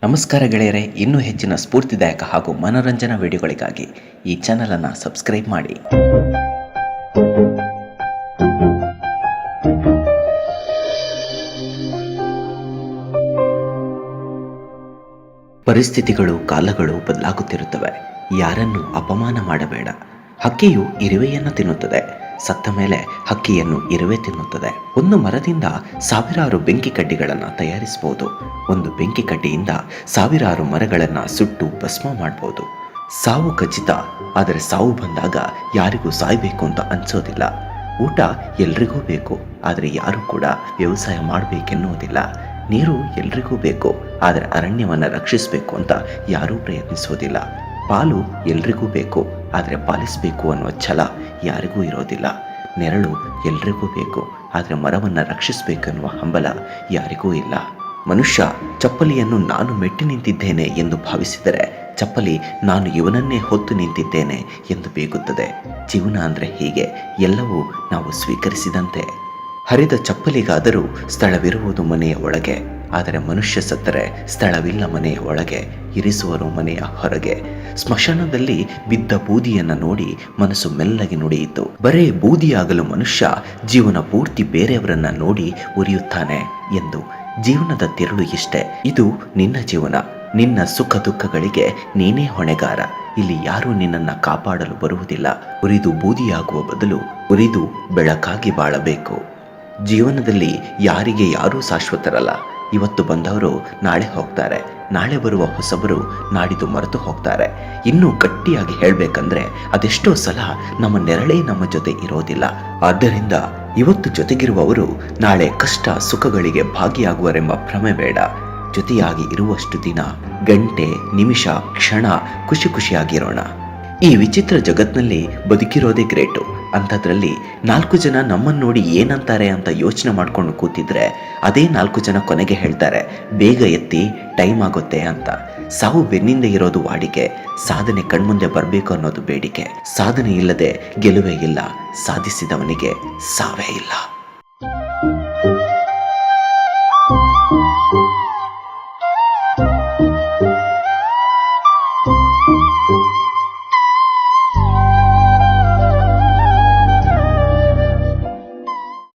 ನಮಸ್ಕಾರ ಗೆಳೆಯರೆ, ಇನ್ನೂ ಹೆಚ್ಚಿನ ಸ್ಫೂರ್ತಿದಾಯಕ ಹಾಗೂ ಮನೋರಂಜನಾ ವಿಡಿಯೋಗಳಿಗಾಗಿ ಈ ಚಾನಲನ್ನು ಸಬ್ಸ್ಕ್ರೈಬ್ ಮಾಡಿ. ಪರಿಸ್ಥಿತಿಗಳು, ಕಾಲಗಳು ಬದಲಾಗುತ್ತಿರುತ್ತವೆ. ಯಾರನ್ನು ಅಪಮಾನ ಮಾಡಬೇಡ. ಹಕ್ಕಿಯು ಇರುವೆಯನ್ನು ತಿನ್ನುತ್ತದೆ, ಸತ್ತ ಮೇಲೆ ಹಕ್ಕಿಯನ್ನು ಇರುವೆ ತಿನ್ನುತ್ತದೆ. ಒಂದು ಮರದಿಂದ ಸಾವಿರಾರು ಬೆಂಕಿ ಕಡ್ಡಿಗಳನ್ನು ತಯಾರಿಸಬಹುದು. ಒಂದು ಬೆಂಕಿ ಕಡ್ಡಿಯಿಂದ ಸಾವಿರಾರು ಮರಗಳನ್ನು ಸುಟ್ಟು ಭಸ್ಮ ಮಾಡಬಹುದು. ಸಾವು ಖಚಿತ, ಆದರೆ ಸಾವು ಬಂದಾಗ ಯಾರಿಗೂ ಸಾಯಬೇಕು ಅಂತ ಅನ್ಸೋದಿಲ್ಲ. ಊಟ ಎಲ್ರಿಗೂ ಬೇಕು, ಆದರೆ ಯಾರೂ ಕೂಡ ವ್ಯವಸಾಯ ಮಾಡಬೇಕೆನ್ನುವುದಿಲ್ಲ. ನೀರು ಎಲ್ರಿಗೂ ಬೇಕು, ಆದರೆ ಅರಣ್ಯವನ್ನು ರಕ್ಷಿಸಬೇಕು ಅಂತ ಯಾರೂ ಪ್ರಯತ್ನಿಸೋದಿಲ್ಲ. ಪಾಲು ಎಲ್ರಿಗೂ ಬೇಕು, ಆದರೆ ಪಾಲಿಸಬೇಕು ಅನ್ನೋ ಛಲ ಯಾರಿಗೂ ಇರೋದಿಲ್ಲ. ನೆರಳು ಎಲ್ರಿಗೂ ಬೇಕು, ಆದರೆ ಮರವನ್ನು ರಕ್ಷಿಸಬೇಕೆನ್ನುವ ಹಂಬಲ ಯಾರಿಗೂ ಇಲ್ಲ. ಮನುಷ್ಯ ಚಪ್ಪಲಿಯನ್ನು ನಾನು ಮೆಟ್ಟಿ ನಿಂತಿದ್ದೇನೆ ಎಂದು ಭಾವಿಸಿದರೆ, ಚಪ್ಪಲಿ ನಾನು ಇವನನ್ನೇ ಹೊತ್ತು ನಿಂತಿದ್ದೇನೆ ಎಂದು ಬೇಗುತ್ತದೆ. ಜೀವನ ಅಂದರೆ ಹೀಗೆ, ಎಲ್ಲವೂ ನಾವು ಸ್ವೀಕರಿಸಿದಂತೆ. ಹರಿದ ಚಪ್ಪಲಿಗಾದರೂ ಸ್ಥಳವಿರುವುದು ಮನೆಯ ಒಳಗೆ, ಆದರೆ ಮನುಷ್ಯ ಸತ್ತರೆ ಸ್ಥಳವಿಲ್ಲ ಮನೆಯ ಒಳಗೆ, ಇರಿಸುವರು ಮನೆಯ ಹೊರಗೆ. ಸ್ಮಶಾನದಲ್ಲಿ ಬಿದ್ದ ಬೂದಿಯನ್ನು ನೋಡಿ ಮನಸ್ಸು ಮೆಲ್ಲಗೆ ನುಡಿಯಿತು. ಬರೇ ಬೂದಿಯಾಗಲು ಮನುಷ್ಯ ಜೀವನ ಪೂರ್ತಿ ಬೇರೆಯವರನ್ನ ನೋಡಿ ಉರಿಯುತ್ತಾನೆ ಎಂದು. ಜೀವನದ ತಿರುಳು ಇಷ್ಟೇ. ಇದು ನಿನ್ನ ಜೀವನ, ನಿನ್ನ ಸುಖ ದುಃಖಗಳಿಗೆ ನೀನೇ ಹೊಣೆಗಾರ. ಇಲ್ಲಿ ಯಾರೂ ನಿನ್ನನ್ನು ಕಾಪಾಡಲು ಬರುವುದಿಲ್ಲ. ಉರಿದು ಬೂದಿಯಾಗುವ ಬದಲು ಉರಿದು ಬೆಳಕಾಗಿ ಬಾಳಬೇಕು. ಜೀವನದಲ್ಲಿ ಯಾರಿಗೆ ಯಾರೂ ಶಾಶ್ವತರಲ್ಲ. ಇವತ್ತು ಬಂದವರು ನಾಳೆ ಹೋಗ್ತಾರೆ, ನಾಳೆ ಬರುವ ಹೊಸಬರು ನಾಡಿದ್ದು ಮರೆತು ಹೋಗ್ತಾರೆ. ಇನ್ನೂ ಗಟ್ಟಿಯಾಗಿ ಹೇಳಬೇಕಂದ್ರೆ, ಅದೆಷ್ಟೋ ಸಲ ನಮ್ಮ ನೆರಳೇ ನಮ್ಮ ಜೊತೆ ಇರೋದಿಲ್ಲ. ಆದ್ದರಿಂದ ಇವತ್ತು ಜೊತೆಗಿರುವವರು ನಾಳೆ ಕಷ್ಟ ಸುಖಗಳಿಗೆ ಭಾಗಿಯಾಗುವರೆಂಬ ಭ್ರಮೆ ಬೇಡ. ಜೊತೆಯಾಗಿ ಇರುವಷ್ಟು ದಿನ, ಗಂಟೆ, ನಿಮಿಷ, ಕ್ಷಣ ಖುಷಿಯಾಗಿರೋಣ. ಈ ವಿಚಿತ್ರ ಜಗತ್ನಲ್ಲಿ ಬದುಕಿರೋದೇ ಗ್ರೇಟು. ಅಂಥದ್ರಲ್ಲಿ 4 ಜನ ನಮ್ಮನ್ನು ನೋಡಿ ಏನಂತಾರೆ ಅಂತ ಯೋಚನೆ ಮಾಡ್ಕೊಂಡು ಕೂತಿದ್ರೆ, ಅದೇ 4 ಜನ ಕೊನೆಗೆ ಹೇಳ್ತಾರೆ, ಬೇಗ ಎತ್ತಿ, ಟೈಮ್ ಆಗುತ್ತೆ ಅಂತ. ಸಾವು ಬೆನ್ನಿಂದ ಇರೋದು ವಾಡಿಕೆ, ಸಾಧನೆ ಕಣ್ಮುಂದೆ ಬರಬೇಕು ಅನ್ನೋದು ಬೇಡಿಕೆ. ಸಾಧನೆ ಇಲ್ಲದೆ ಗೆಲುವೇ ಇಲ್ಲ, ಸಾಧಿಸಿದವನಿಗೆ ಸಾವೇ ಇಲ್ಲ.